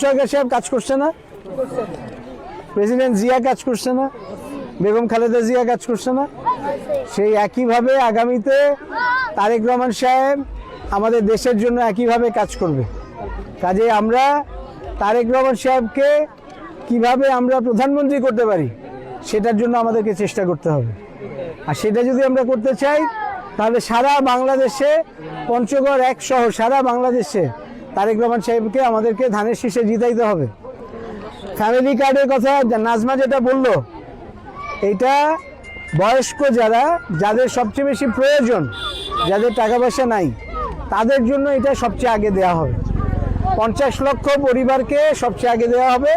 সরকার সাহেব কাজ করছে না, প্রেসিডেন্ট জিয়া কাজ করছে না, বেগম খালেদা জিয়া কাজ করছে না, সেই একইভাবে আগামীতে তারেক রহমান সাহেব আমাদের দেশের জন্য একইভাবে কাজ করবে। কাজে আমরা তারেক রহমান সাহেবকে কিভাবে আমরা প্রধানমন্ত্রী করতে পারি সেটার জন্য আমাদেরকে চেষ্টা করতে হবে। আর সেটা যদি আমরা করতে চাই তাহলে সারা বাংলাদেশে, পঞ্চগড় এক সহ সারা বাংলাদেশে তারেক রহমান সাহেবকে আমাদেরকে ধানের শীষে জিতাইতে হবে। ফ্যামিলি কার্ডের কথা নাজমা যেটা বললো, এটা বয়স্ক যাদের সবচেয়ে বেশি প্রয়োজন, যাদের টাকা পয়সা নাই, তাদের জন্য এটা সবচেয়ে আগে দেওয়া হবে। 50 লক্ষ পরিবারকে সবচেয়ে আগে দেওয়া হবে,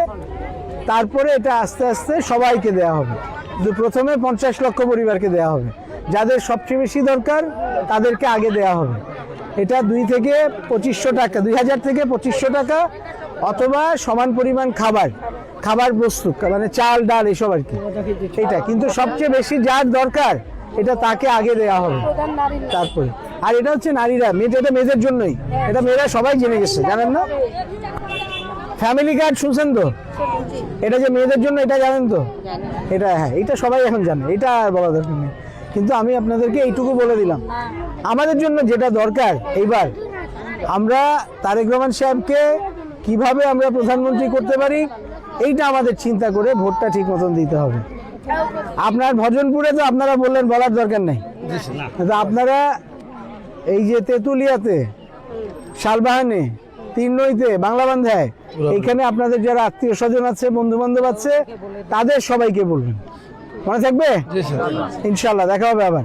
তারপরে এটা আস্তে আস্তে সবাইকে দেওয়া হবে। কিন্তু প্রথমে 50 লক্ষ পরিবারকে দেওয়া হবে, যাদের সবচেয়ে বেশি দরকার তাদেরকে আগে দেওয়া হবে। এটা 2 থেকে 2500 টাকা, 2000 থেকে 2500 টাকা, অথবা সমান পরিমাণ খাবার প্রস্তুত, মানে চাল ডাল এসব আর কি। এটা কিন্তু সবচেয়ে বেশি যার দরকার এটা তাকে আগে দেওয়া হবে তারপরে। আর এটা হচ্ছে নারীরা, এটা মেয়েদের জন্যই, এটা মেয়েরা সবাই জেনে গেছে, জানেন না? ফ্যামিলি কার্ড শুনছেন তো, এটা যে মেয়েদের জন্য, এটা জানেন তো? এটা হ্যাঁ, এটা সবাই এখন জানে, এটা আর বলা দরকার নেই। কিন্তু আমি আপনাদেরকে এইটুকু বলে দিলাম, আমাদের জন্য যেটা দরকার এইবার আমরা তারেক রহমান সাহেবকে কিভাবে আমরা প্রধানমন্ত্রী করতে পারি এইটা আমাদের চিন্তা করে ভোটটা ঠিক মতন দিতে হবে। আপনার ভজনপুরে তো আপনারা বললেন, বলার দরকার নেই। আপনারা এই যে তেঁতুলিয়াতে, শালবাহানে, তিননইতে, বাংলাবান্ধায়, এইখানে আপনাদের যারা আত্মীয় স্বজন আছে, বন্ধু বান্ধব আছে, তাদের সবাইকে বলবেন। মনে থাকবে? ইনশাল্লাহ দেখা হবে আবার।